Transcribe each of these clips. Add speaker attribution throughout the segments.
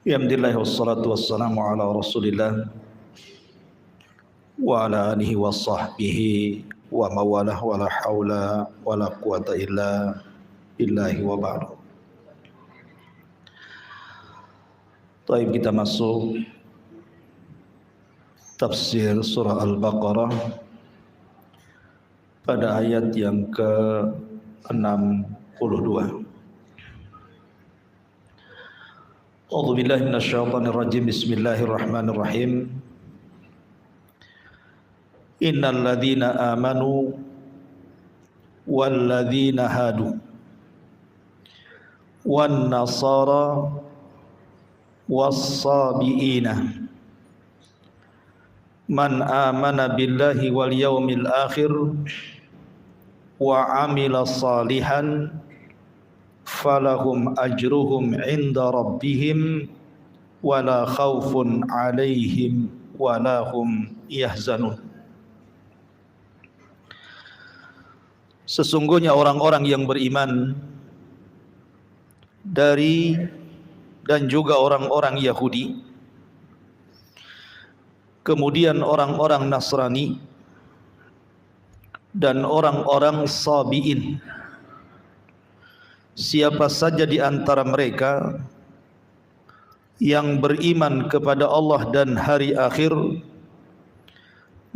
Speaker 1: Alhamdulillah wassalatu wassalamu ala Rasulillah wa ala alihi wa sahbihi wa mawalah wa la hawla wa la quwata illa billahi wa ba'du. Taib, kita masuk tafsir surah Al-Baqarah pada ayat yang ke-62. A'udzu billahi minasyaitonir rajim. Bismillahirrahmanirrahim. Innal ladzina amanu wal ladzina hadu wan nasara was-sabiina man amana billahi wal yaumil akhir wa amila salihan falahum ajruhum inda rabbihim wala khaufun alaihim wala hum yahzanun. Sesungguhnya orang-orang yang beriman dari dan juga orang-orang Yahudi, kemudian orang-orang Nasrani dan orang-orang Sabi'in, siapa saja di antara mereka yang beriman kepada Allah dan hari akhir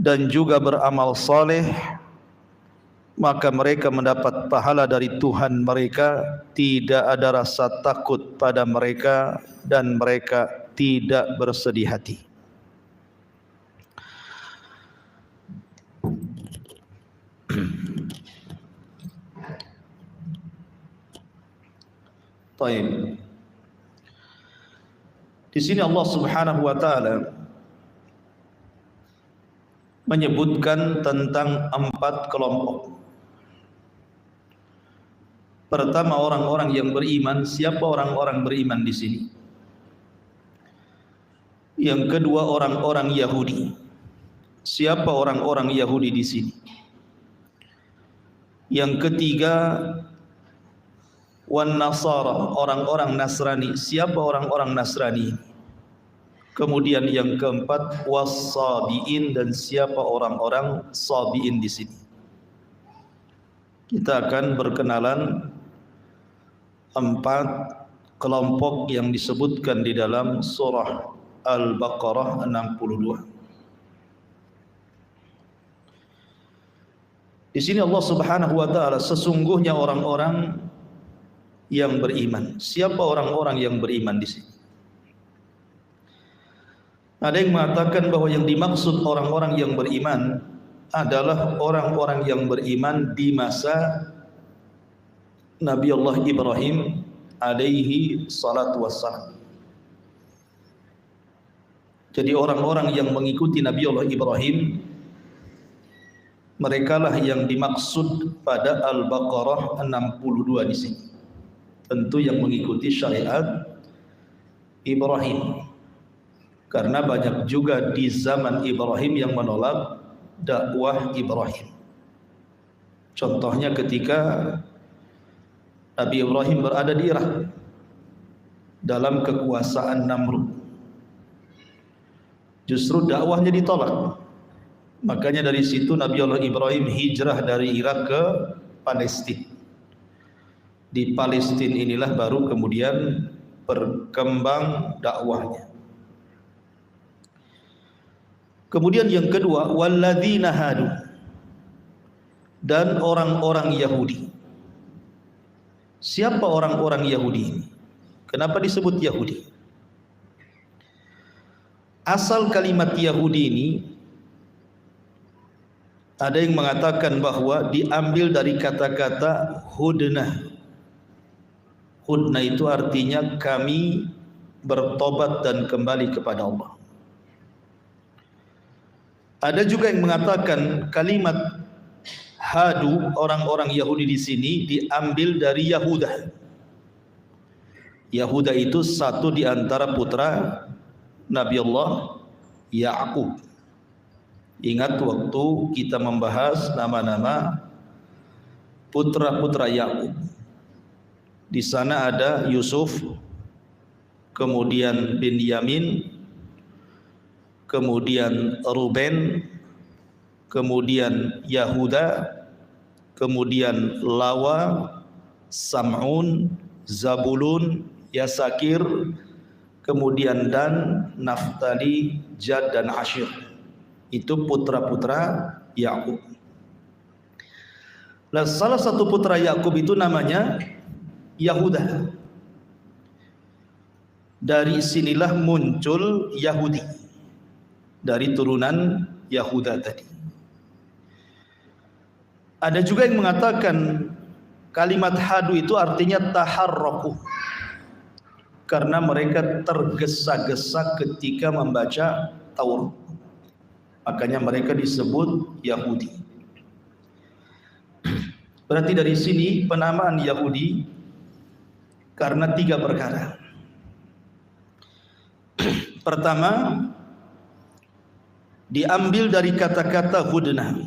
Speaker 1: dan juga beramal saleh, maka mereka mendapat pahala dari Tuhan mereka, tidak ada rasa takut pada mereka dan mereka tidak bersedih hati. Baik. Di sini Allah Subhanahu wa taala menyebutkan tentang 4 kelompok. Pertama, orang-orang yang beriman. Siapa orang-orang beriman di sini? Yang kedua, orang-orang Yahudi. Siapa orang-orang Yahudi di sini? Yang ketiga, wan nasara, orang-orang Nasrani. Siapa orang-orang Nasrani? Kemudian yang keempat, was-sabiin, dan siapa orang-orang sabiin di sini? Kita akan berkenalan 4 kelompok yang disebutkan di dalam surah Al-Baqarah 62. Di sini Allah Subhanahu wa taala, sesungguhnya orang-orang yang beriman. Siapa orang-orang yang beriman di sini? Ada yang mengatakan bahwa yang dimaksud orang-orang yang beriman adalah orang-orang yang beriman di masa Nabi Allah Ibrahim alaihi salatu wassalam. Jadi orang-orang yang mengikuti Nabi Allah Ibrahim, merekalah yang dimaksud pada Al-Baqarah 62 di sini. Tentu yang mengikuti syariat Ibrahim, karena banyak juga di zaman Ibrahim yang menolak dakwah Ibrahim. Contohnya ketika Nabi Ibrahim berada di Irak dalam kekuasaan Namrud, justru dakwahnya ditolak. Makanya dari situ Nabi Allah Ibrahim hijrah dari Irak ke Palestina. Di Palestina inilah baru kemudian berkembang dakwahnya. Kemudian yang kedua, walladzina hadu, dan orang-orang Yahudi. Siapa orang-orang Yahudi ini? Kenapa disebut Yahudi? Asal kalimat Yahudi ini, ada yang mengatakan bahwa diambil dari kata-kata hudnah. Hudnah itu artinya kami bertobat dan kembali kepada Allah. Ada juga yang mengatakan kalimat hadu, orang-orang Yahudi di sini diambil dari Yahuda. Yahuda itu satu di antara putra Nabi Allah Ya'qub. Ingat waktu kita membahas nama-nama putra-putra Ya'qub. Di sana ada Yusuf, kemudian Binyamin, kemudian Ruben, kemudian Yahuda, kemudian Lawa, Sam'un, Zabulun, Yasakir, kemudian Dan, Naftali, Jad dan Ashir. Itu putra-putra Yakub. Nah, salah satu putra Yakub itu namanya Yahuda. Dari sinilah muncul Yahudi, dari turunan Yahuda tadi. Ada juga yang mengatakan kalimat hadu itu artinya taharraku, karena mereka tergesa-gesa ketika membaca Taurat. Makanya mereka disebut Yahudi. Berarti dari sini penamaan Yahudi karena 3 perkara. Pertama, diambil dari kata-kata hudna,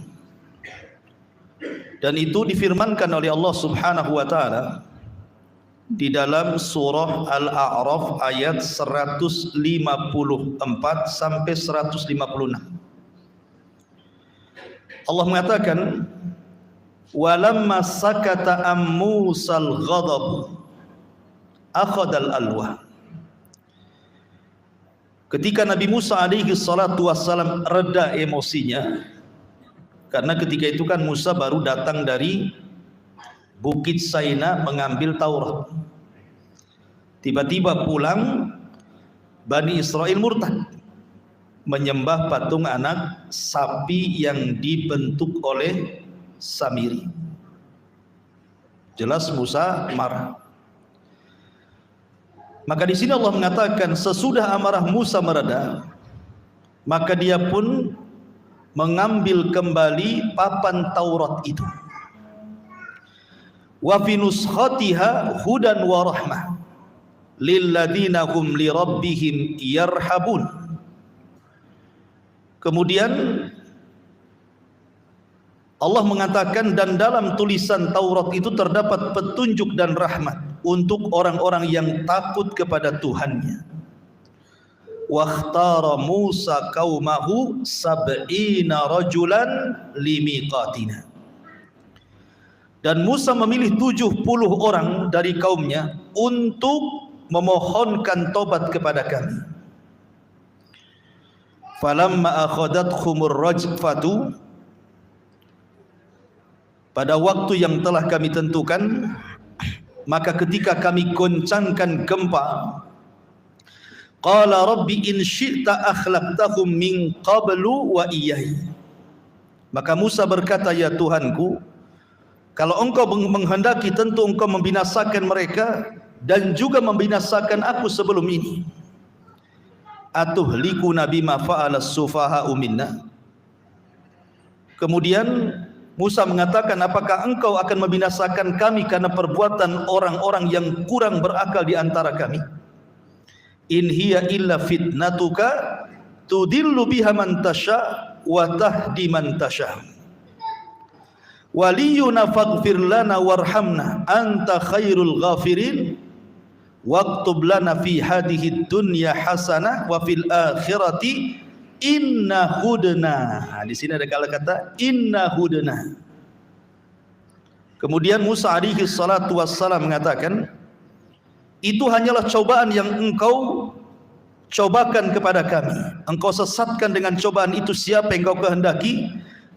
Speaker 1: dan itu difirmankan oleh Allah Subhanahu wa taala di dalam surah Al-A'raf ayat 154 sampai 156. Allah mengatakan, walamma sakata am Musal ghadab akhadal alwa. Ketika Nabi Musa alaihi salatu wassalam reda emosinya, karena ketika itu kan Musa baru datang dari Bukit Saina mengambil Taurat. Tiba-tiba pulang, Bani Israel murtad, menyembah patung anak sapi yang dibentuk oleh Samiri. Jelas Musa marah. Maka di sini Allah mengatakan sesudah amarah Musa mereda, maka dia pun mengambil kembali papan Taurat itu. Wa fi nuskhatiha hudan wa rahmah lil ladzina hum li rabbihim yarhabun. Kemudian Allah mengatakan, dan dalam tulisan Taurat itu terdapat petunjuk dan rahmat untuk orang-orang yang takut kepada Tuhannya. Wakhtara Musa qaumahu sab'ina rajulan limiqatina. Dan Musa memilih 70 orang dari kaumnya untuk memohonkan tobat kepada kami. Falamma akhadathumur rajfatu, pada waktu yang telah kami tentukan, maka ketika kami goncangkan gempa, qala rabbi in syi'ta akhlaqtahum min qablu wa iyyai. Maka Musa berkata, ya Tuhanku, kalau engkau menghendaki tentu engkau membinasakan mereka dan juga membinasakan aku sebelum ini. Atuhlikuna bima fa'ala sufaha'u minna. Kemudian Musa mengatakan, apakah engkau akan membinasakan kami karena perbuatan orang-orang yang kurang berakal di antara kami? In hiya illa fitnatuka tudillu biha man tasha wa tahdi man tasha. Waliyuna faghfir lana warhamna anta khairul ghafirin waktub lana fi hadhihi dunya hasanah wa fil akhirati inna hudna. Di sini ada kata inna hudna. Kemudian Musa alaihi salatu wassalam mengatakan, itu hanyalah cobaan yang engkau cobakan kepada kami. Engkau sesatkan dengan cobaan itu siapa yang engkau kehendaki,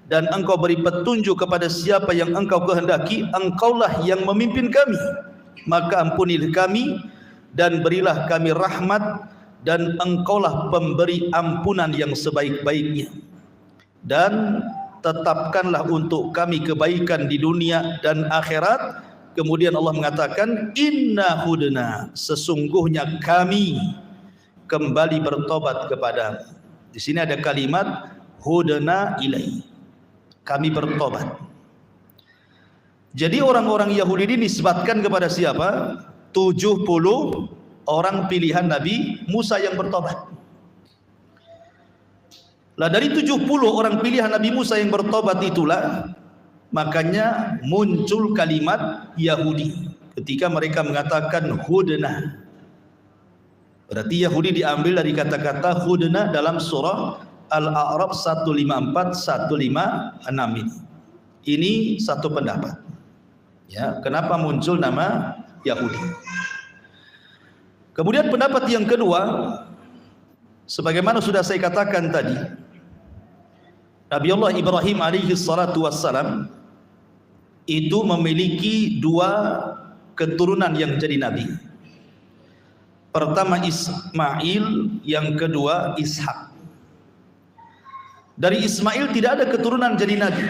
Speaker 1: dan engkau beri petunjuk kepada siapa yang engkau kehendaki. Engkaulah yang memimpin kami, maka ampunilah kami dan berilah kami rahmat, dan engkaulah pemberi ampunan yang sebaik-baiknya. Dan tetapkanlah untuk kami kebaikan di dunia dan akhirat. Kemudian Allah mengatakan, inna hudna, sesungguhnya kami kembali bertobat kepada. Di sini ada kalimat hudna ilai, kami bertobat. Jadi orang-orang Yahudi ini nisbatkan kepada siapa? 70 orang pilihan Nabi Musa yang bertobat. Lah dari 70 orang pilihan Nabi Musa yang bertobat itulah makanya muncul kalimat Yahudi ketika mereka mengatakan hudna. Berarti Yahudi diambil dari kata-kata hudna dalam surah Al-A'raf 154 156 ini. Ini satu pendapat. Ya, kenapa muncul nama Yahudi? Kemudian pendapat yang kedua, sebagaimana sudah saya katakan tadi, Nabiullah Ibrahim alaihi salatu wassalam itu memiliki dua keturunan yang jadi nabi. Pertama Ismail, yang kedua Ishak. Dari Ismail tidak ada keturunan jadi nabi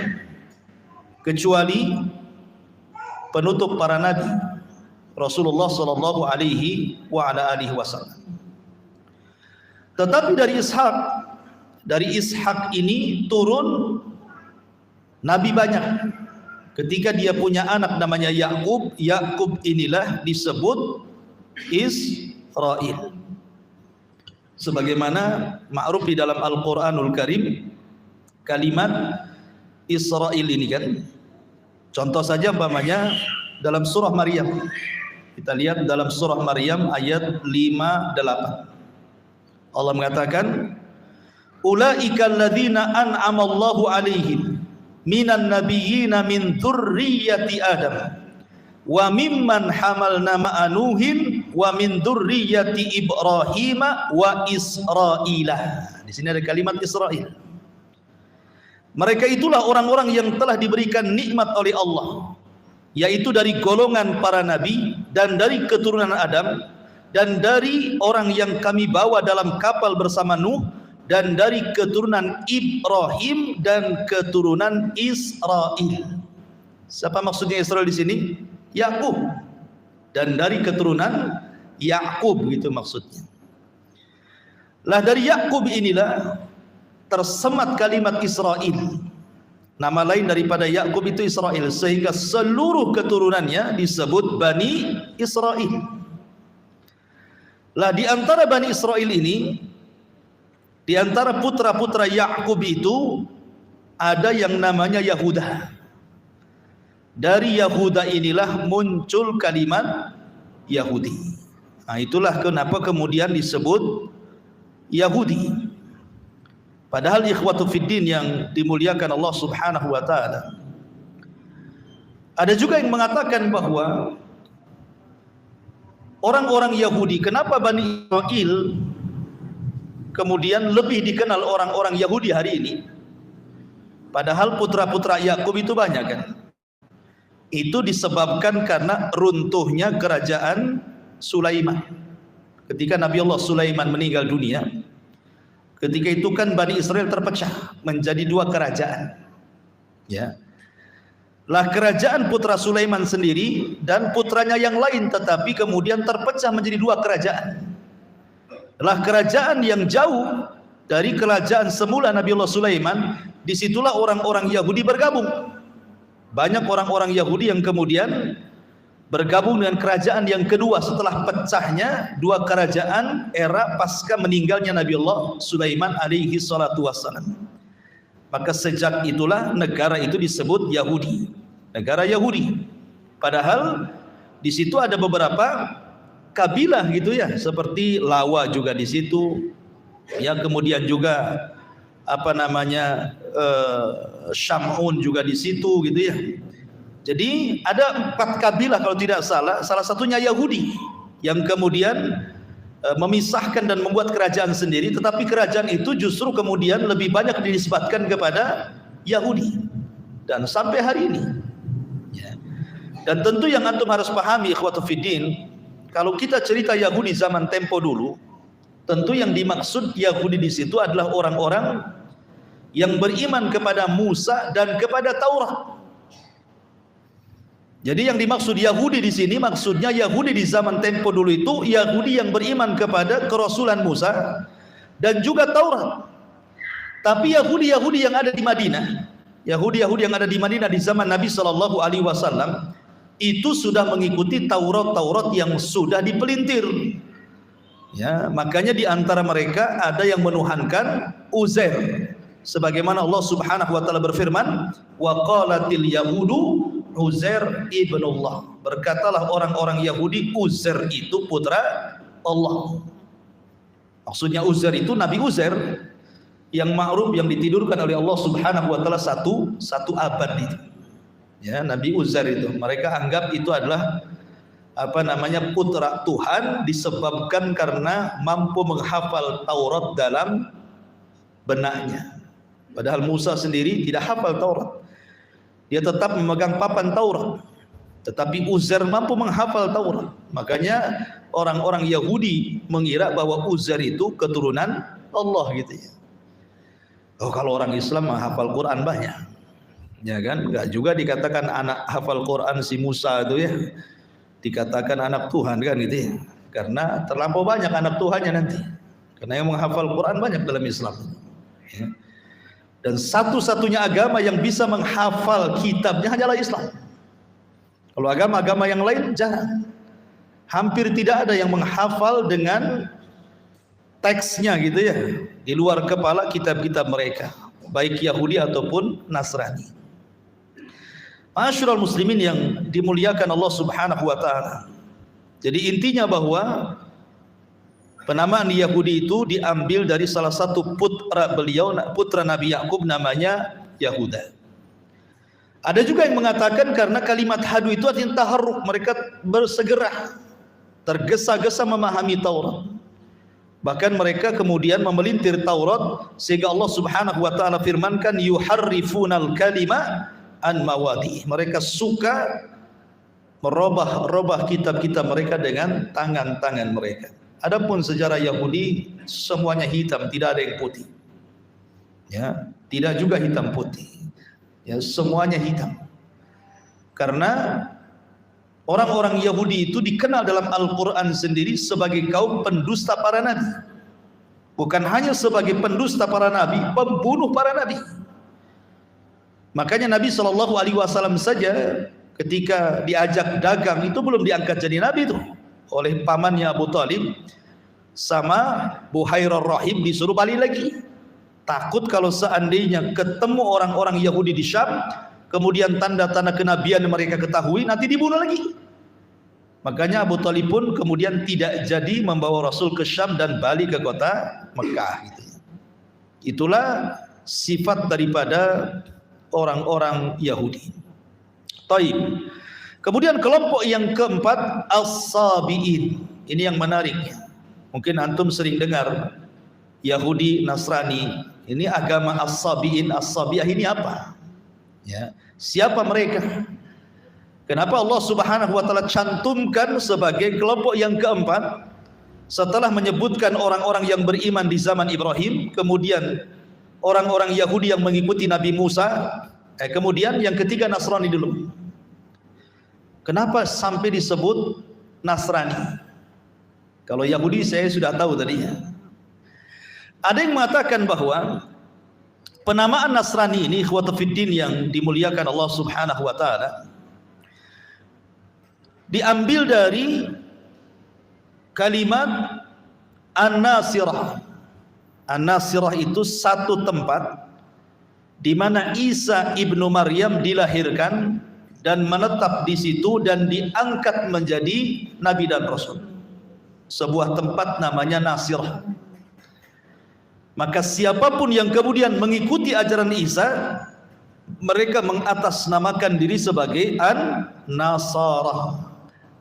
Speaker 1: kecuali penutup para nabi, Rasulullah sallallahu alaihi wasallam. Tetapi dari Ishak ini turun nabi banyak. Ketika dia punya anak namanya Yakub, Yakub inilah disebut Israil. Sebagaimana ma'ruf di dalam Al-Qur'anul Karim, kalimat Israil ini kan, contoh saja umpamanya dalam surah Maryam. Kita lihat dalam surah Maryam ayat 58. Allah mengatakan, ulaika alladzina an'ama Allahu 'alaihim minan nabiyyina min dzurriyyati Adam wa mimman hamalna ma'a Nuhin wa min dzurriyyati Ibrahim wa Israila. Di sini ada kalimat Israil. Mereka itulah orang-orang yang telah diberikan nikmat oleh Allah, yaitu dari golongan para nabi dan dari keturunan Adam dan dari orang yang kami bawa dalam kapal bersama Nuh dan dari keturunan Ibrahim dan keturunan Israil. Siapa maksudnya Israil di sini? Yakub. Dan dari keturunan Yakub gitu maksudnya. Lah dari Yakub inilah tersemat kalimat Israil. Nama lain daripada Yakub itu Israil, sehingga seluruh keturunannya disebut Bani Israil. Lah di antara Bani Israil ini, di antara putra-putra Yakub itu ada yang namanya Yahuda. Dari Yahuda inilah muncul kalimat Yahudi. Nah, itulah kenapa kemudian disebut Yahudi. Padahal ikhwatu fiddin yang dimuliakan Allah Subhanahu wa taala, ada juga yang mengatakan bahwa orang-orang Yahudi, kenapa Bani Israil kemudian lebih dikenal orang-orang Yahudi hari ini, padahal putra-putra Yakub itu banyak kan? Itu disebabkan karena runtuhnya kerajaan Sulaiman. Ketika Nabi Allah Sulaiman meninggal dunia, ketika itu kan Bani Israel terpecah menjadi dua kerajaan. Ya. Lah kerajaan putra Sulaiman sendiri dan putranya yang lain, tetapi kemudian terpecah menjadi dua kerajaan. Lah kerajaan yang jauh dari kerajaan semula Nabi Allah Sulaiman, disitulah orang-orang Yahudi bergabung. Banyak orang-orang Yahudi yang kemudian bergabung dengan kerajaan yang kedua setelah pecahnya dua kerajaan era pasca meninggalnya Nabi Allah Sulaiman alaihi salatu wassalam. Maka sejak itulah negara itu disebut Yahudi, negara Yahudi. Padahal di situ ada beberapa kabilah gitu ya, seperti Lawa juga di situ, ya, kemudian juga apa namanya Syamun juga di situ gitu ya. Jadi ada 4 kabilah kalau tidak salah, salah satunya Yahudi yang kemudian memisahkan dan membuat kerajaan sendiri, tetapi kerajaan itu justru kemudian lebih banyak dinisbatkan kepada Yahudi dan sampai hari ini ya. Dan tentu yang antum harus pahami ikhwatu fiddin, kalau kita cerita Yahudi zaman tempo dulu, tentu yang dimaksud Yahudi di situ adalah orang-orang yang beriman kepada Musa dan kepada Taurat. Jadi yang dimaksud Yahudi di sini, maksudnya Yahudi di zaman tempo dulu itu Yahudi yang beriman kepada kerasulan Musa dan juga Taurat. Tapi Yahudi-Yahudi yang ada di Madinah, Yahudi-Yahudi yang ada di Madinah di zaman Nabi Shallallahu Alaihi Wasallam itu sudah mengikuti Taurat-Taurat yang sudah dipelintir. Ya, makanya di antara mereka ada yang menuhankan Uzair. Sebagaimana Allah Subhanahu wa taala berfirman, wa qalatil yahudu Uzair ibnullah. Berkatalah orang-orang Yahudi Uzair itu putra Allah. Maksudnya Uzair itu Nabi Uzair yang ma'ruf, yang ditidurkan oleh Allah Subhanahu wa taala satu abad itu. Ya, Nabi Uzair itu mereka anggap itu adalah putra Tuhan disebabkan karena mampu menghafal Taurat dalam benaknya. Padahal Musa sendiri tidak hafal Taurat. Dia tetap memegang papan Taurat. Tetapi Uzair mampu menghafal Taurat. Makanya orang-orang Yahudi mengira bahwa Uzair itu keturunan Allah gitu ya. Oh, kalau orang Islam menghafal Quran banyak. Ya kan? Enggak juga dikatakan anak hafal Quran si Musa itu ya. Dikatakan anak Tuhan kan gitu ya. Karena terlampau banyak anak Tuhannya nanti. Karena yang menghafal Quran banyak dalam Islam. Ya. Dan satu-satunya agama yang bisa menghafal kitabnya hanyalah Islam. Kalau agama-agama yang lain jarang. Hampir tidak ada yang menghafal dengan teksnya gitu ya. Di luar kepala kitab-kitab mereka, baik Yahudi ataupun Nasrani. Ma'asyiral muslimin yang dimuliakan Allah Subhanahu wa taala. Jadi intinya bahwa penamaan Yahudi itu diambil dari salah satu putra beliau, putra Nabi Yakub, namanya Yahuda. Ada juga yang mengatakan karena kalimat hadu itu artinya taharruk, mereka bersegera, tergesa-gesa memahami Taurat. Bahkan mereka kemudian memelintir Taurat sehingga Allah Subhanahu wa taala firmankan yuharrifunal kalima an mawadi. Mereka suka merubah kitab-kitab mereka dengan tangan-tangan mereka. Adapun sejarah Yahudi semuanya hitam, tidak ada yang putih. Ya, tidak juga hitam putih. Ya, semuanya hitam. Karena orang-orang Yahudi itu dikenal dalam Al-Quran sendiri sebagai kaum pendusta para nabi. Bukan hanya sebagai pendusta para nabi, pembunuh para nabi. Makanya Nabi SAW saja ketika diajak dagang itu belum diangkat jadi nabi itu oleh pamannya Abu Talib, sama Buhairah Rahib disuruh balik lagi. Takut kalau seandainya ketemu orang-orang Yahudi di Syam, kemudian tanda-tanda kenabian mereka ketahui, nanti dibunuh lagi. Makanya Abu Talib pun kemudian tidak jadi membawa Rasul ke Syam dan balik ke kota Mekah gitu. Itulah sifat daripada orang-orang Yahudi. Taib. Kemudian kelompok yang keempat, As-Sabi'in. Ini yang menarik. Mungkin antum sering dengar Yahudi, Nasrani. Ini agama As-Sabi'in, As-Sabi'ah ini apa? Ya, siapa mereka? Kenapa Allah Subhanahu wa taala cantumkan sebagai kelompok yang keempat setelah menyebutkan orang-orang yang beriman di zaman Ibrahim, kemudian orang-orang Yahudi yang mengikuti Nabi Musa, kemudian yang ketiga Nasrani dulu. Kenapa sampai disebut Nasrani? Kalau Yahudi saya sudah tahu tadinya. Ada yang mengatakan bahwa penamaan Nasrani ini ikhwata fiddin yang dimuliakan Allah Subhanahu wa taala diambil dari kalimat An-Nasirah. An-Nasirah itu satu tempat di mana Isa ibnu Maryam dilahirkan dan menetap di situ dan diangkat menjadi nabi dan rasul. Sebuah tempat namanya Nasirah. Maka siapapun yang kemudian mengikuti ajaran Isa, mereka mengatasnamakan diri sebagai An-Nasarah.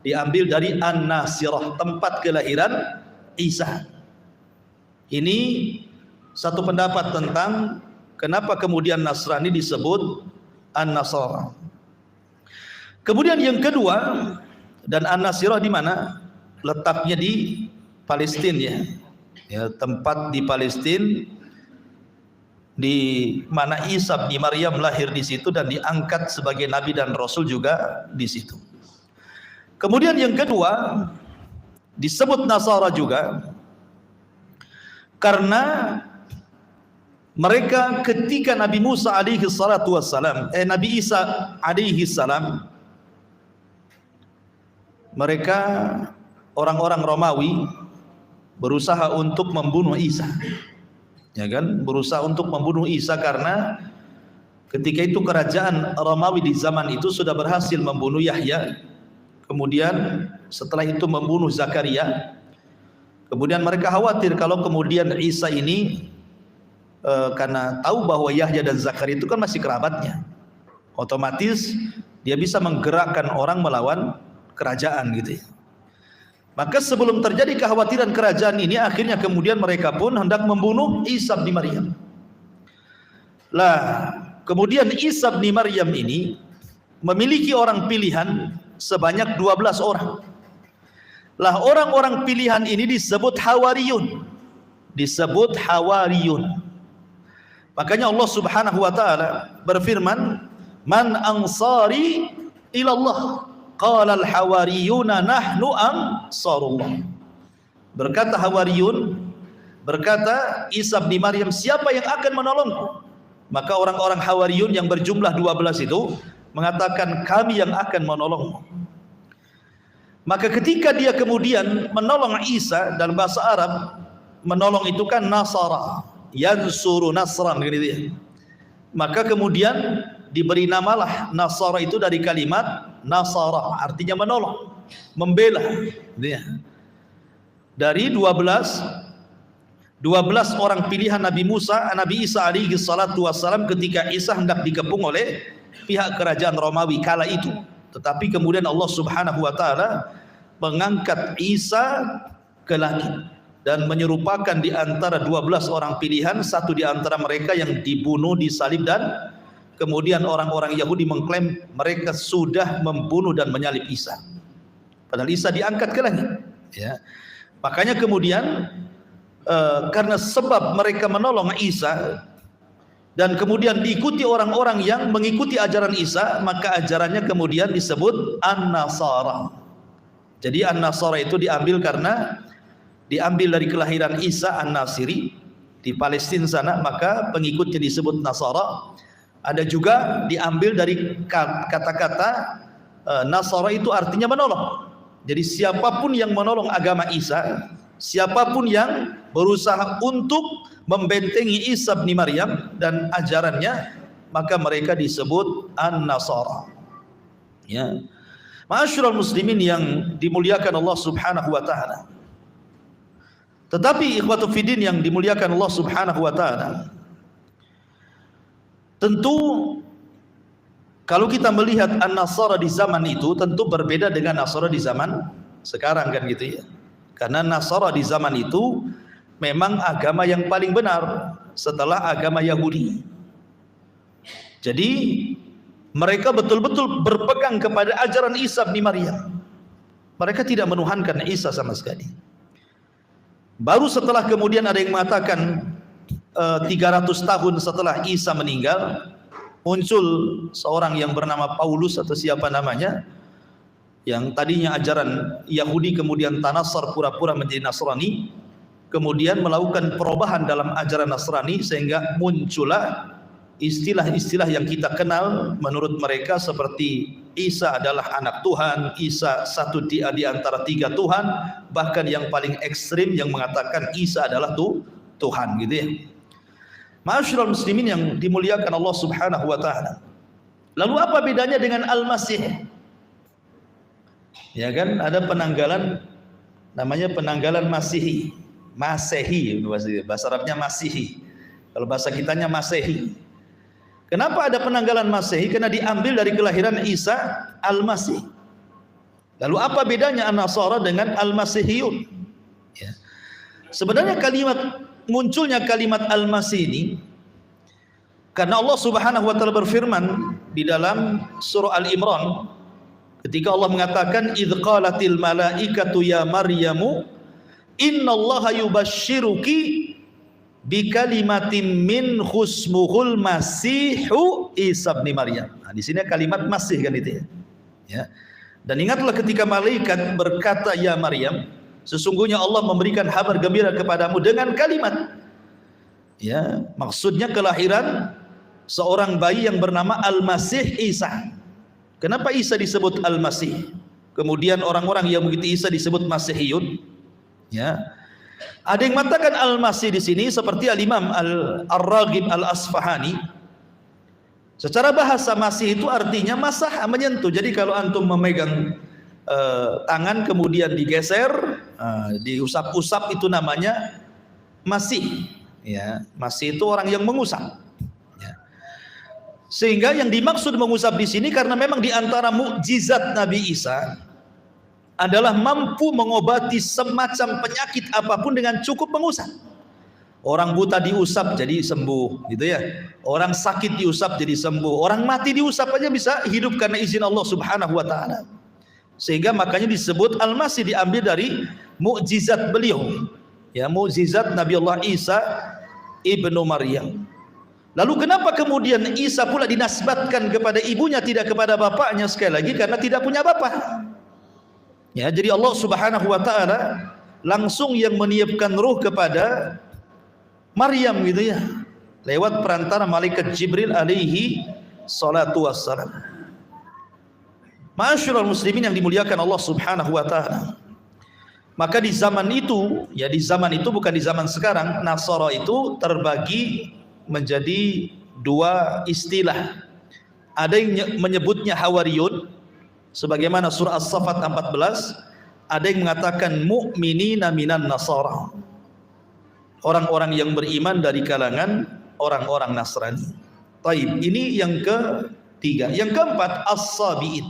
Speaker 1: Diambil dari An-Nasirah, tempat kelahiran Isa. Ini satu pendapat tentang kenapa kemudian Nasrani disebut An-Nasarah. Kemudian yang kedua, dan An-Nasirah di mana? Letaknya di Palestina ya. Ya, tempat di Palestina di mana Isa bin Maryam lahir di situ dan diangkat sebagai nabi dan rasul juga di situ. Kemudian yang kedua disebut Nasara juga karena mereka ketika Nabi Musa alaihi salatu wassalam, Nabi Isa alaihi salam, mereka orang-orang Romawi berusaha untuk membunuh Isa, ya kan? Berusaha untuk membunuh Isa karena ketika itu kerajaan Romawi di zaman itu sudah berhasil membunuh Yahya, kemudian setelah itu membunuh Zakaria, Kemudian mereka khawatir kalau kemudian Isa ini karena tahu bahwa Yahya dan Zakaria itu kan masih kerabatnya, otomatis dia bisa menggerakkan orang melawan kerajaan gitu ya. Maka sebelum terjadi kekhawatiran kerajaan ini, akhirnya kemudian mereka pun hendak membunuh Isa bin Maryam. Lah, kemudian Isa bin Maryam ini memiliki orang pilihan sebanyak 12 orang. Lah, orang-orang pilihan ini disebut Hawariyun. Disebut Hawariyun. Makanya Allah Subhanahu wa taala berfirman, "Man ansari ilallah?" Qala al-hawariyuna nahnu ansarullah. Berkata Hawariyun, berkata Isa bin Maryam, siapa yang akan menolongku? Maka orang-orang Hawariyun yang berjumlah 12 itu mengatakan, kami yang akan menolongmu. Maka ketika dia kemudian menolong Isa, dalam bahasa Arab menolong itu kan nasara, yansuru nasran gitu ya. Maka kemudian diberi namalah Nasara itu dari kalimat Nasara, artinya menolong, membela. Dari 12 orang pilihan Nabi Isa alaihi salatu wassalam ketika Isa hendak dikepung oleh pihak kerajaan Romawi kala itu. Tetapi kemudian Allah Subhanahu wa taala mengangkat Isa ke langit dan menyerupakan di antara 12 orang pilihan satu di antara mereka yang dibunuh, disalib, dan kemudian orang-orang Yahudi mengklaim mereka sudah membunuh dan menyalib Isa. Padahal Isa diangkat ke langit. Ya. Makanya kemudian karena sebab mereka menolong Isa dan kemudian diikuti orang-orang yang mengikuti ajaran Isa, maka ajarannya kemudian disebut An-Nasara. Jadi An-Nasara itu diambil dari kelahiran Isa An-Nasiri di Palestina sana, maka pengikutnya disebut Nasara. Ada juga diambil dari kata-kata Nasara itu artinya menolong. Jadi siapapun yang menolong agama Isa, siapapun yang berusaha untuk membentengi Isa bin Maryam dan ajarannya, maka mereka disebut An-Nasara. Ya. Ma'asyiral muslimin yang dimuliakan Allah Subhanahu wa taala. Tetapi ikhwatu fiddin yang dimuliakan Allah Subhanahu wa taala, tentu kalau kita melihat An-Nasara di zaman itu tentu berbeda dengan Nasara di zaman sekarang kan gitu ya. Karena Nasara di zaman itu memang agama yang paling benar setelah agama Yahudi. Jadi mereka betul-betul berpegang kepada ajaran Isa bin Maryam. Mereka tidak menuhankan Isa sama sekali. Baru setelah kemudian ada yang mengatakan 300 tahun setelah Isa meninggal, muncul seorang yang bernama Paulus atau siapa namanya, yang tadinya ajaran Yahudi kemudian tanasar, pura-pura menjadi Nasrani, kemudian melakukan perubahan dalam ajaran Nasrani sehingga muncullah istilah-istilah yang kita kenal menurut mereka seperti Isa adalah anak Tuhan, Isa satu di antara 3 Tuhan, bahkan yang paling ekstrim yang mengatakan Isa adalah Tuhan gitu ya. Ma'asyiral muslimin yang dimuliakan Allah Subhanahu wa taala. Lalu apa bedanya dengan Al-Masih? Ya kan ada penanggalan namanya penanggalan Masihi. Masehi bahasa Arabnya Masihi. Kalau bahasa kitanya Masehi. Kenapa ada penanggalan Masehi? Karena diambil dari kelahiran Isa Al-Masih. Lalu apa bedanya An-Nasara dengan Al-Masihiyun? Ya. Sebenarnya munculnya kalimat Al-Masih ini karena Allah Subhanahu wa taala berfirman di dalam surah Al-Imran ketika Allah mengatakan idz qalatil malaikatu ya Maryamu innallaha yubashshiruki bikalimatin min husmuhul masihu Isa bin Maryam. Nah, di sini kalimat masih kan itu ya. Ya. Dan ingatlah ketika malaikat berkata ya Maryam, sesungguhnya Allah memberikan kabar gembira kepadamu dengan kalimat. Ya, maksudnya kelahiran seorang bayi yang bernama Al-Masih Isa. Kenapa Isa disebut Al-Masih? Kemudian orang-orang yang begitu Isa disebut Masihiyun. Ya. Ada yang mengatakan Al-Masih di sini seperti Al-Imam Al-Raghib Al-Asfahani. Secara bahasa Masih itu artinya masah, menyentuh. Jadi kalau antum memegang tangan kemudian digeser, diusap-usap, itu namanya masih. Ya, masih itu orang yang mengusap. Ya. Sehingga yang dimaksud mengusap di sini karena memang di antara mukjizat Nabi Isa adalah mampu mengobati semacam penyakit apapun dengan cukup mengusap. Orang buta diusap jadi sembuh, gitu ya. Orang sakit diusap jadi sembuh. Orang mati diusap aja bisa hidup karena izin Allah Subhanahu wa taala. Sehingga makanya disebut Al-Masih, diambil dari mukjizat beliau. Ya, mukjizat Nabi Allah Isa ibnu Maryam. Lalu kenapa kemudian Isa pula dinasbatkan kepada ibunya, tidak kepada bapaknya? Sekali lagi karena tidak punya bapak. Ya, jadi Allah Subhanahu wa taala langsung yang meniupkan ruh kepada Maryam, gitu ya, lewat perantara malaikat Jibril alaihi salatu wassalam. Ma'asyiral muslimin yang dimuliakan Allah Subhanahu wa taala. Maka di zaman itu, ya di zaman itu bukan di zaman sekarang, Nasara itu terbagi menjadi dua istilah. Ada yang menyebutnya Hawariyun sebagaimana surah As-Saffat 14, ada yang mengatakan mu'minina minan Nasara, orang-orang yang beriman dari kalangan orang-orang Nasrani. Taib, ini yang ketiga. Yang keempat, As-Sabi'in.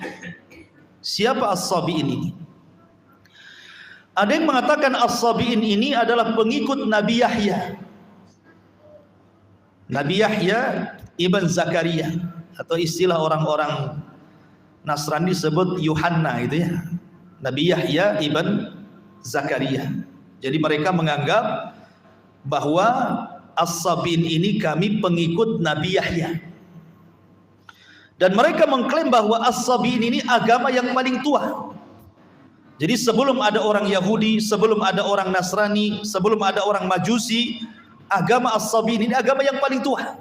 Speaker 1: Siapa As-Sabi'in ini? Ada yang mengatakan As-Sabi'in ini adalah pengikut Nabi Yahya. Nabi Yahya ibn Zakaria, atau istilah orang-orang Nasrani disebut Yuhanna, itu ya. Nabi Yahya ibn Zakaria. Jadi mereka menganggap bahwa As-Sabi'in ini kami pengikut Nabi Yahya. Dan mereka mengklaim bahwa As-Sabi'in ini agama yang paling tua. Jadi sebelum ada orang Yahudi, sebelum ada orang Nasrani, sebelum ada orang Majusi, agama As-Sabi'in ini agama yang paling tua.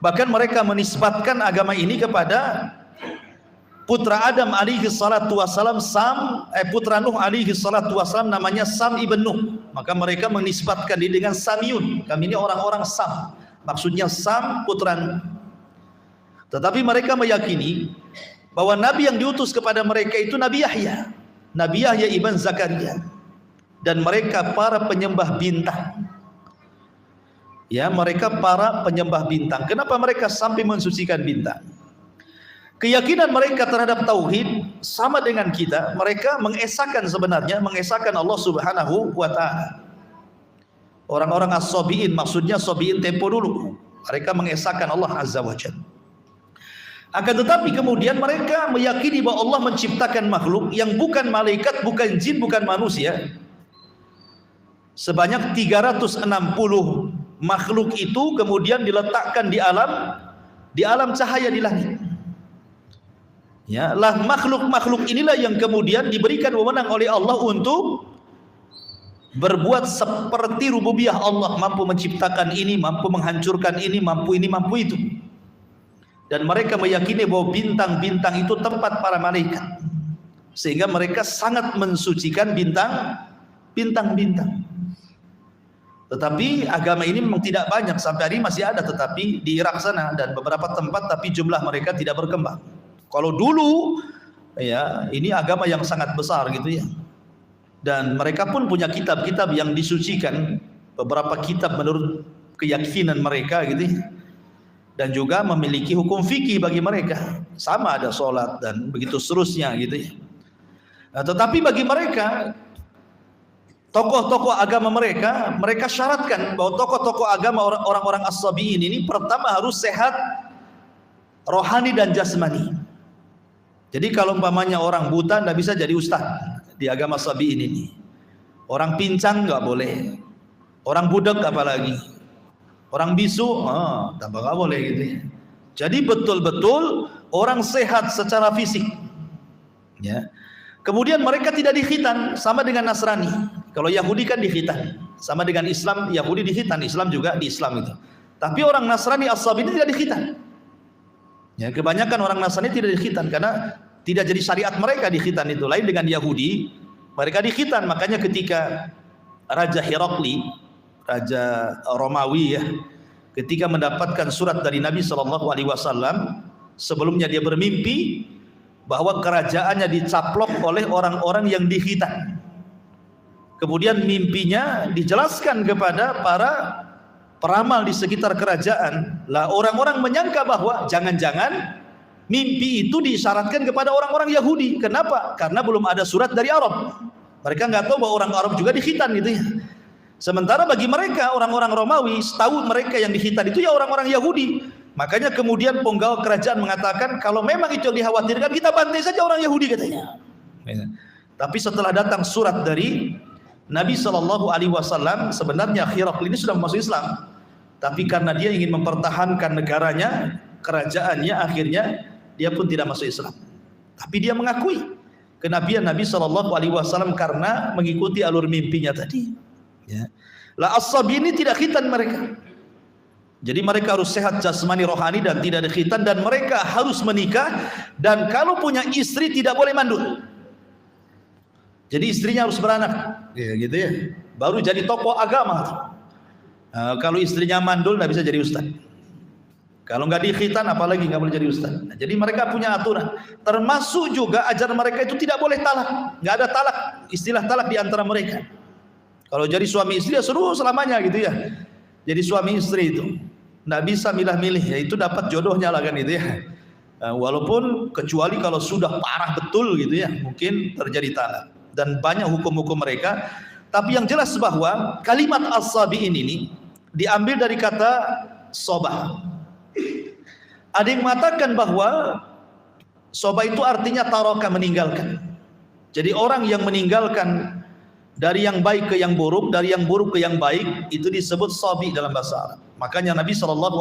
Speaker 1: Bahkan mereka menisbatkan agama ini kepada putra Adam alaihi salatu wassalam, putra Nuh alaihi salatu wassalam, namanya Sam ibn Nuh. Maka mereka menisbatkan diri dengan Samiyun. Kami ini orang-orang Sam. Maksudnya Sam putra Nuh. Tetapi mereka meyakini bahwa nabi yang diutus kepada mereka itu Nabi Yahya. Nabi Yahya ibn Zakaria. Dan mereka para penyembah bintang. Ya, mereka para penyembah bintang. Kenapa mereka sampai mensucikan bintang? Keyakinan mereka terhadap tauhid sama dengan kita. Mereka mengesahkan, sebenarnya mengesahkan Allah Subhanahu wa taala. Orang-orang As-Sabi'in, maksudnya Sabi'in tempo dulu, mereka mengesahkan Allah Azza wa Jalla. Akan tetapi kemudian mereka meyakini bahwa Allah menciptakan makhluk yang bukan malaikat, bukan jin, bukan manusia. Sebanyak 360 makhluk itu kemudian diletakkan di alam cahaya di langit. Ya, lah makhluk-makhluk inilah yang kemudian diberikan wewenang oleh Allah untuk berbuat seperti rububiyah Allah, mampu menciptakan ini, mampu menghancurkan ini, mampu itu. Dan mereka meyakini bahwa bintang-bintang itu tempat para malaikat, sehingga mereka sangat mensucikan bintang-bintang. Tetapi agama ini memang tidak banyak, sampai hari ini masih ada, tetapi di Irak sana dan beberapa tempat, tapi jumlah mereka tidak berkembang. Kalau dulu, ya, ini agama yang sangat besar, gitu ya. Dan mereka pun punya kitab-kitab yang disucikan, beberapa kitab menurut keyakinan mereka, gitu ya. Dan juga memiliki hukum fikih bagi mereka, sama ada sholat dan begitu seterusnya, gitu ya. Nah, tetapi bagi mereka, tokoh-tokoh agama mereka syaratkan bahwa tokoh-tokoh agama orang-orang As-Sabi'in ini pertama harus sehat rohani dan jasmani. Jadi kalau umpamanya orang buta tidak bisa jadi ustaz di agama Sabi'in ini. Orang pincang nggak boleh. Orang budak apalagi. Orang bisu, tambah nggak boleh, gitu ya. Jadi betul-betul orang sehat secara fisik. Ya. Kemudian mereka tidak dikhitan, sama dengan Nasrani. Kalau Yahudi kan dikhitan, sama dengan Islam, Yahudi dikhitan, Islam juga di Islam itu. Tapi orang Nasrani As-Sabi'in tidak dikhitan. Ya, kebanyakan orang Nasrani tidak dikhitan karena tidak jadi syariat mereka dikhitan itu. Lain dengan Yahudi, mereka dikhitan. Makanya ketika Raja Herakli, Raja Romawi, ya, ketika mendapatkan surat dari Nabi SAW, sebelumnya dia bermimpi bahwa kerajaannya dicaplok oleh orang-orang yang dikhitan. Kemudian mimpinya dijelaskan kepada para peramal di sekitar kerajaan. Lah orang-orang menyangka bahwa jangan-jangan mimpi itu disyaratkan kepada orang-orang Yahudi. Kenapa? Karena belum ada surat dari Arab. Mereka nggak tahu bahwa orang Arab juga dikhitan gitu ya. Sementara bagi mereka orang-orang Romawi, setahu mereka yang dikhitan itu ya orang-orang Yahudi. Makanya kemudian penggawa kerajaan mengatakan kalau memang itu yang dikhawatirkan kita bantai saja orang Yahudi katanya. Tapi setelah datang surat dari Nabi SAW, sebenarnya Hirakl ini sudah masuk Islam. Tapi karena dia ingin mempertahankan negaranya, kerajaannya, akhirnya dia pun tidak masuk Islam. Tapi dia mengakui kenabian Nabi SAW karena mengikuti alur mimpinya tadi. Ya. Lah as-sabi ini tidak khitan mereka. Jadi mereka harus sehat jasmani rohani dan tidak ada khitan, dan mereka harus menikah, dan kalau punya istri tidak boleh mandul. Jadi istrinya harus beranak, ya, gitu ya. Baru jadi tokoh agama. Kalau istrinya mandul nggak bisa jadi ustaz. Kalau nggak dikhitan apalagi nggak boleh jadi ustaz. Nah, jadi mereka punya aturan. Termasuk juga ajaran mereka itu tidak boleh talak. Nggak ada talak, istilah talak di antara mereka. Kalau jadi suami istri ya seru selamanya gitu ya. Jadi suami istri itu nggak bisa milah-milih, ya itu dapat jodohnya lah kan itu ya. Walaupun kecuali kalau sudah parah betul gitu ya, mungkin terjadi talak. Dan banyak hukum-hukum mereka. Tapi yang jelas bahwa kalimat as-sabi'in ini diambil dari kata sobah. Ada yang mengatakan bahwa sobah itu artinya taroka, meninggalkan. Jadi orang yang meninggalkan dari yang baik ke yang buruk, dari yang buruk ke yang baik, itu disebut sabi dalam bahasa Arab. Makanya Nabi SAW,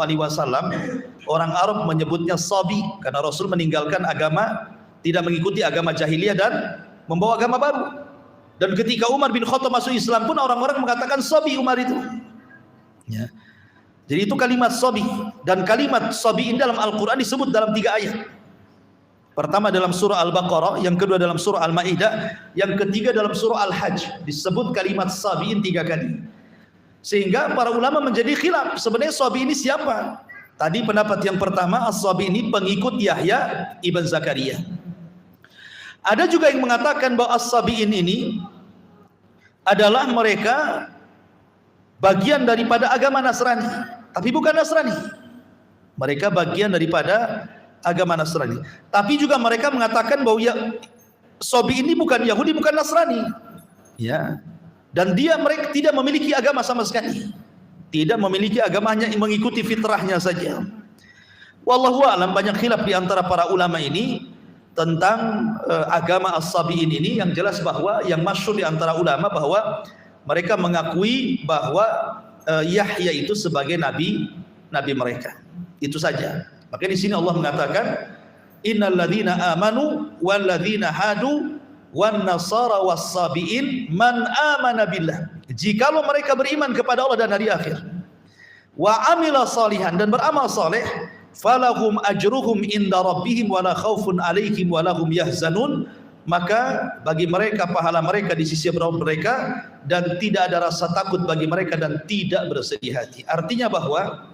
Speaker 1: orang Arab menyebutnya sabi, karena Rasul meninggalkan agama, tidak mengikuti agama jahiliyah dan membawa agama baru. Dan ketika Umar bin Khattab masuk Islam pun orang-orang mengatakan sabi Umar itu. Ya. Jadi itu kalimat sabi, dan kalimat sabi ini dalam Al-Quran disebut dalam 3 ayat. Pertama dalam surah Al-Baqarah, yang kedua dalam surah Al-Maidah, yang ketiga dalam surah Al-Hajj. Disebut kalimat sabiin 3 kali. Sehingga para ulama menjadi khilaf, sebenarnya sabi ini siapa? Tadi pendapat yang pertama, as-sabi ini pengikut Yahya ibn Zakaria. Ada juga yang mengatakan bahwa as-sabiin ini adalah mereka bagian daripada agama Nasrani, tapi bukan Nasrani. Mereka bagian daripada agama Nasrani. Tapi juga mereka mengatakan bahwa ya, sabi ini bukan Yahudi, bukan Nasrani. Ya. Dan mereka tidak memiliki agama sama sekali. Tidak memiliki agama, hanya mengikuti fitrahnya saja. Wallahu a'lam, banyak khilaf di antara para ulama ini tentang agama as-sabiin ini. Yang jelas bahwa yang masyhur di antara ulama bahwa mereka mengakui bahwa Yahya itu sebagai nabi mereka. Itu saja. Maka di sini Allah mengatakan innal ladzina amanu wal ladzina hadu wan nasara was-sabiin man amana billah. Jikalau mereka beriman kepada Allah dan hari akhir, wa amila salihan, dan beramal saleh, falahum ajruhum inda rabbihim wala khaufun alaihim wala hum yahzanun, maka bagi mereka pahala mereka di sisi Rabb mereka, dan tidak ada rasa takut bagi mereka dan tidak bersedih hati. Artinya bahwa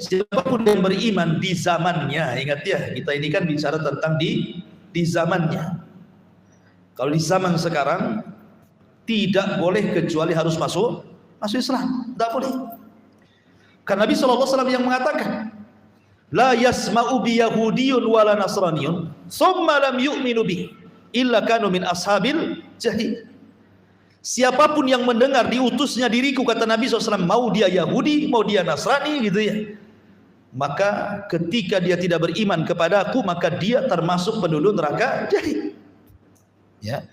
Speaker 1: siapapun yang beriman di zamannya, ingat ya, kita ini kan bicara tentang di zamannya. Kalau di zaman sekarang tidak boleh kecuali harus masuk Islam, tidak boleh. Karena Nabi SAW yang mengatakan, la yasma'u bi yahudiyyun wala nasraniyyun thumma lam yu'minu bi illa kanu min ashabil jahil. Siapapun yang mendengar diutusnya diriku, kata Nabi SAW, mau dia Yahudi, mau dia Nasrani gitu ya, maka ketika dia tidak beriman kepada aku, maka dia termasuk penduduk neraka jahil. Ya.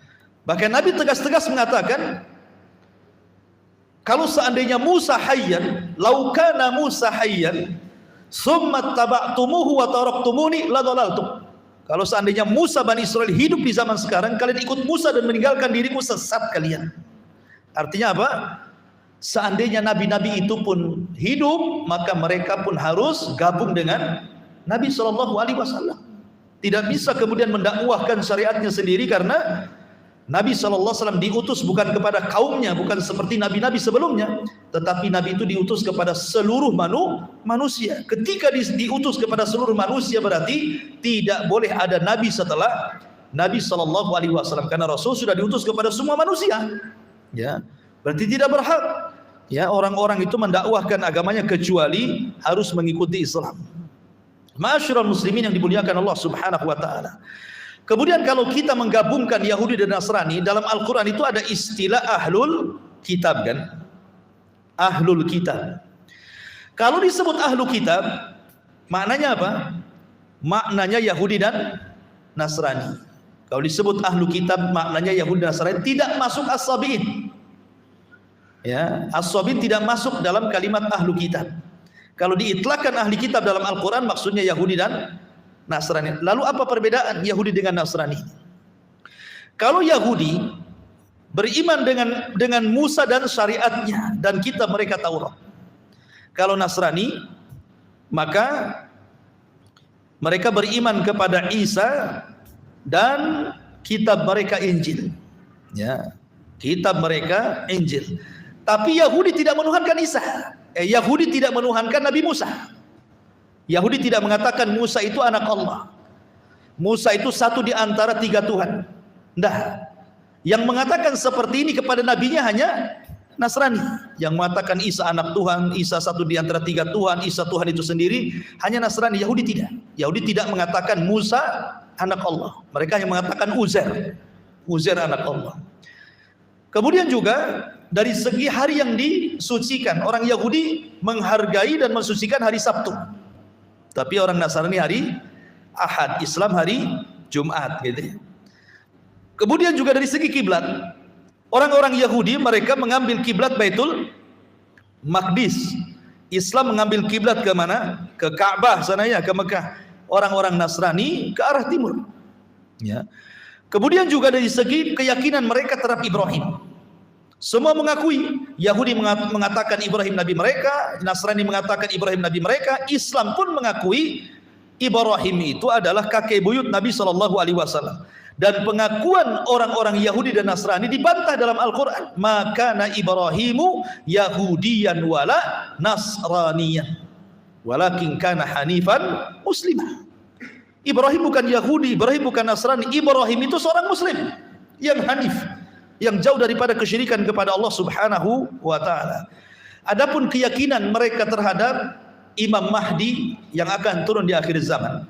Speaker 1: Bahkan Nabi tegas-tegas mengatakan, kalau seandainya Musa hayyan, lau kana Musa hayyan summa taba'tumuhu wa taraktumuni la dhalaltum. Kalau seandainya Musa Bani Israel hidup di zaman sekarang, kalian ikut Musa dan meninggalkan diriku, sesat kalian. Artinya apa? Seandainya nabi-nabi itu pun hidup, maka mereka pun harus gabung dengan Nabi SAW. Tidak bisa kemudian mendakwahkan syariatnya sendiri, karena Nabi SAW diutus bukan kepada kaumnya, bukan seperti nabi-nabi sebelumnya, tetapi Nabi itu diutus kepada seluruh manusia. Ketika diutus kepada seluruh manusia berarti tidak boleh ada nabi setelah Nabi SAW, karena Rasul sudah diutus kepada semua manusia. Ya, berarti tidak berhak ya orang-orang itu mendakwahkan agamanya kecuali harus mengikuti Islam. Ma'asyiral muslimin yang dimuliakan Allah Subhanahu wa taala. Kemudian kalau kita menggabungkan Yahudi dan Nasrani, dalam Al-Quran itu ada istilah ahlul kitab kan? Ahlul kitab. Kalau disebut ahlul kitab, maknanya apa? Maknanya Yahudi dan Nasrani. Kalau disebut ahlul kitab, maknanya Yahudi dan Nasrani, tidak masuk as-sabiin. Ya, as-sabiin tidak masuk dalam kalimat ahlul kitab. Kalau diitlakkan ahli kitab dalam Al-Quran, maksudnya Yahudi dan Nasrani. Lalu apa perbedaan Yahudi dengan Nasrani? Kalau Yahudi beriman dengan Musa dan syariatnya dan kitab mereka Taurat. Kalau Nasrani maka mereka beriman kepada Isa dan kitab mereka Injil. Ya, kitab mereka Injil. Tapi Yahudi tidak menuhankan Isa. Yahudi tidak menuhankan Nabi Musa. Yahudi tidak mengatakan Musa itu anak Allah. Musa itu satu di antara tiga Tuhan. Tidak. Yang mengatakan seperti ini kepada nabinya hanya Nasrani. Yang mengatakan Isa anak Tuhan, Isa satu di antara tiga Tuhan, Isa Tuhan itu sendiri, hanya Nasrani. Yahudi tidak. Yahudi tidak mengatakan Musa anak Allah. Mereka yang mengatakan Uzair. Uzair anak Allah. Kemudian juga dari segi hari yang disucikan, orang Yahudi menghargai dan mensucikan hari Sabtu. Tapi orang Nasrani hari Ahad, Islam hari Jumat gitu. Kemudian juga dari segi kiblat, orang-orang Yahudi mereka mengambil kiblat Baitul Maqdis. Islam mengambil kiblat ke mana? Ke Ka'bah sana ya, ke Mekah. Orang-orang Nasrani ke arah timur. Ya. Kemudian juga dari segi keyakinan mereka terhadap Ibrahim. Semua mengakui, Yahudi mengatakan Ibrahim nabi mereka, Nasrani mengatakan Ibrahim nabi mereka, Islam pun mengakui Ibrahim itu adalah kakek buyut Nabi SAW. Dan pengakuan orang-orang Yahudi dan Nasrani dibantah dalam Al-Quran. Maka na Ibrahimu Yahudiyan wala Nasraniyan, walakin kana hanifan muslimah. Ibrahim bukan Yahudi, Ibrahim bukan Nasrani. Ibrahim itu seorang Muslim yang hanif, yang jauh daripada kesyirikan kepada Allah Subhanahu wa taala. Adapun keyakinan mereka terhadap Imam Mahdi yang akan turun di akhir zaman.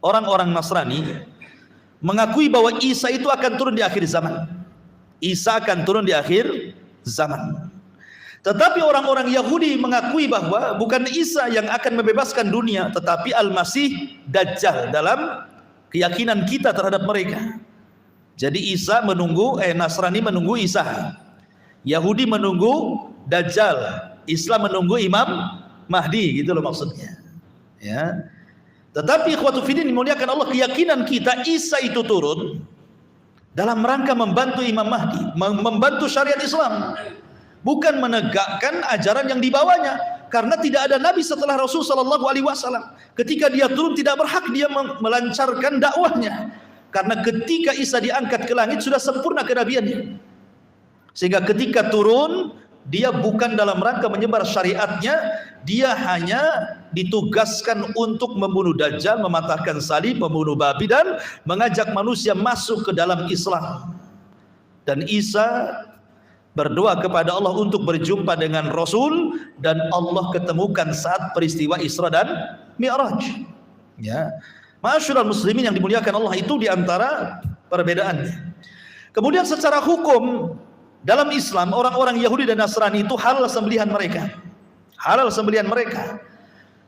Speaker 1: Orang-orang Nasrani mengakui bahwa Isa itu akan turun di akhir zaman. Isa akan turun di akhir zaman. Tetapi orang-orang Yahudi mengakui bahwa bukan Isa yang akan membebaskan dunia, tetapi Al-Masih Dajjal dalam keyakinan kita terhadap mereka. Jadi Isa menunggu, Nasrani menunggu Isa, Yahudi menunggu Dajjal, Islam menunggu Imam Mahdi, gitu loh maksudnya. Ya. Tetapi ikhwatu fiddin dimuliakan Allah, keyakinan kita Isa itu turun dalam rangka membantu Imam Mahdi, membantu syariat Islam, bukan menegakkan ajaran yang dibawanya. Karena tidak ada nabi setelah Rasul sallallahu alaihi wasallam. Ketika dia turun tidak berhak dia melancarkan dakwahnya. Karena ketika Isa diangkat ke langit sudah sempurna kenabiannya. Sehingga ketika turun dia bukan dalam rangka menyebar syariatnya, dia hanya ditugaskan untuk membunuh Dajjal, mematahkan salib, membunuh babi dan mengajak manusia masuk ke dalam Islam. Dan Isa berdoa kepada Allah untuk berjumpa dengan Rasul dan Allah ketemukan saat peristiwa Isra dan Mi'raj. Ya. Ma'asyiral muslimin yang dimuliakan Allah, itu diantara perbedaannya. Kemudian secara hukum dalam Islam, orang-orang Yahudi dan Nasrani itu halal sembelihan mereka. Halal sembelihan mereka.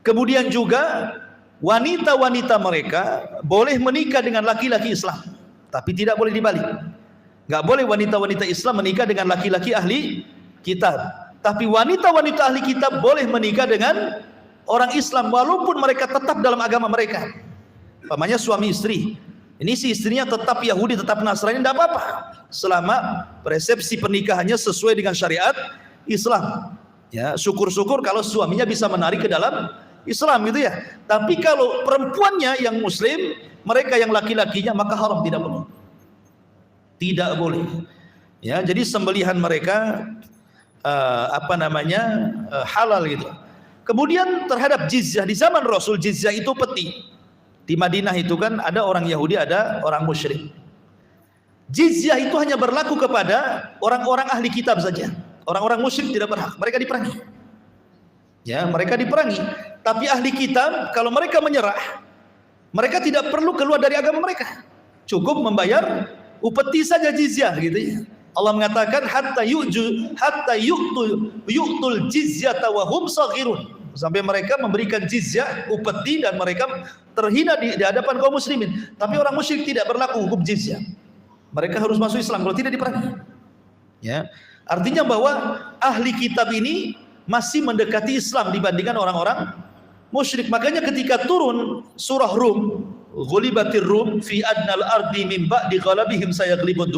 Speaker 1: Kemudian juga wanita-wanita mereka boleh menikah dengan laki-laki Islam, tapi tidak boleh dibalik. Gak boleh wanita-wanita Islam menikah dengan laki-laki ahli kitab. Tapi wanita-wanita ahli kitab boleh menikah dengan orang Islam walaupun mereka tetap dalam agama mereka. Pamannya suami istri, ini si istrinya tetap Yahudi, tetap Nasrani, tidak apa-apa selama persepsi pernikahannya sesuai dengan syariat Islam. Ya, syukur-syukur kalau suaminya bisa menarik ke dalam Islam gitu ya. Tapi kalau perempuannya yang Muslim, mereka yang laki-lakinya, maka haram, tidak boleh. Tidak boleh. Ya, jadi sembelihan mereka halal gitu. Kemudian terhadap jizyah di zaman Rasul, jizyah itu peti. Di Madinah itu kan ada orang Yahudi, ada orang musyrik. Jizyah itu hanya berlaku kepada orang-orang ahli kitab saja. Orang-orang musyrik tidak berhak, mereka diperangi. Ya, mereka diperangi. Tapi ahli kitab kalau mereka menyerah, mereka tidak perlu keluar dari agama mereka. Cukup membayar upeti saja jizyah gitu ya. Allah mengatakan hatta yu'tul jizyata wa hum saghirun. Sampai mereka memberikan jizyah, upeti, dan mereka terhina di hadapan kaum muslimin. Tapi orang musyrik tidak berlaku hukum jizyah. Mereka harus masuk Islam kalau tidak diperangi. Ya. Artinya bahwa ahli kitab ini masih mendekati Islam dibandingkan orang-orang musyrik. Makanya ketika turun surah Rum, ghulibatir Rum fi adnal ardi min ba'di ghalabihim sayaglibun.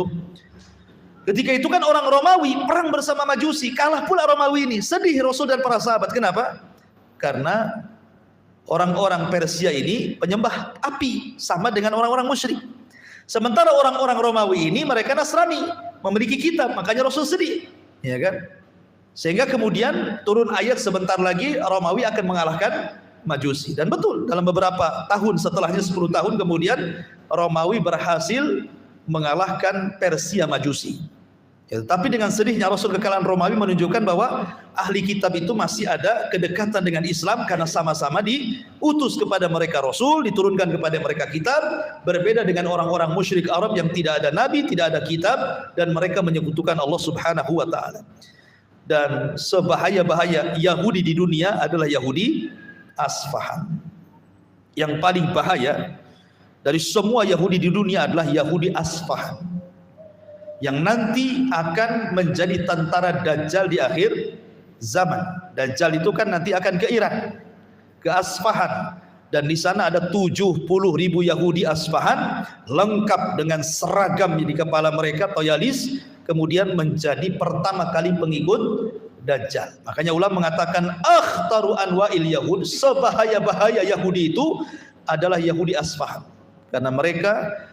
Speaker 1: Ketika itu kan orang Romawi perang bersama Majusi, kalah pula Romawi ini. Sedih Rasul dan para sahabat. Kenapa? Karena orang-orang Persia ini penyembah api, sama dengan orang-orang musyrik. Sementara orang-orang Romawi ini mereka Nasrani, memiliki kitab, makanya Rasul sedih, ya kan? Sehingga kemudian turun ayat sebentar lagi Romawi akan mengalahkan Majusi. Dan betul, dalam beberapa tahun setelahnya, 10 tahun kemudian Romawi berhasil mengalahkan Persia Majusi. Ya, tapi dengan sedihnya Rasul kekalahan Romawi menunjukkan bahwa ahli kitab itu masih ada kedekatan dengan Islam karena sama-sama diutus kepada mereka Rasul, diturunkan kepada mereka kitab, berbeda dengan orang-orang musyrik Arab yang tidak ada nabi, tidak ada kitab, dan mereka menyekutukan Allah Subhanahu wa taala. Dan sebahaya-bahaya Yahudi di dunia adalah Yahudi Asfahan. Yang paling bahaya dari semua Yahudi di dunia adalah Yahudi Asfahan, yang nanti akan menjadi tentara Dajjal di akhir zaman. Dajjal itu kan nanti akan ke Iran, ke Asfahan, dan di sana ada 70.000 Yahudi Asfahan lengkap dengan seragam di kepala mereka, toyalis, kemudian menjadi pertama kali pengikut Dajjal. Makanya ulama mengatakan akhtaru anwa'il Yahud, sebahaya-bahaya Yahudi itu adalah Yahudi Asfahan, karena mereka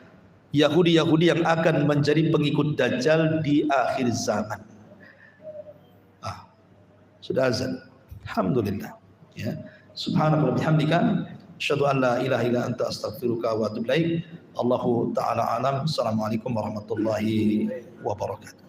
Speaker 1: Yahudi-Yahudi yang akan menjadi pengikut Dajjal di akhir zaman. Sudah azan. Alhamdulillah. Ya. Subhanallah bihamdika asyhadu an la ilaha illa anta astaghfiruka wa atubu ilaik. Allahu taala alam. Assalamualaikum warahmatullahi wabarakatuh.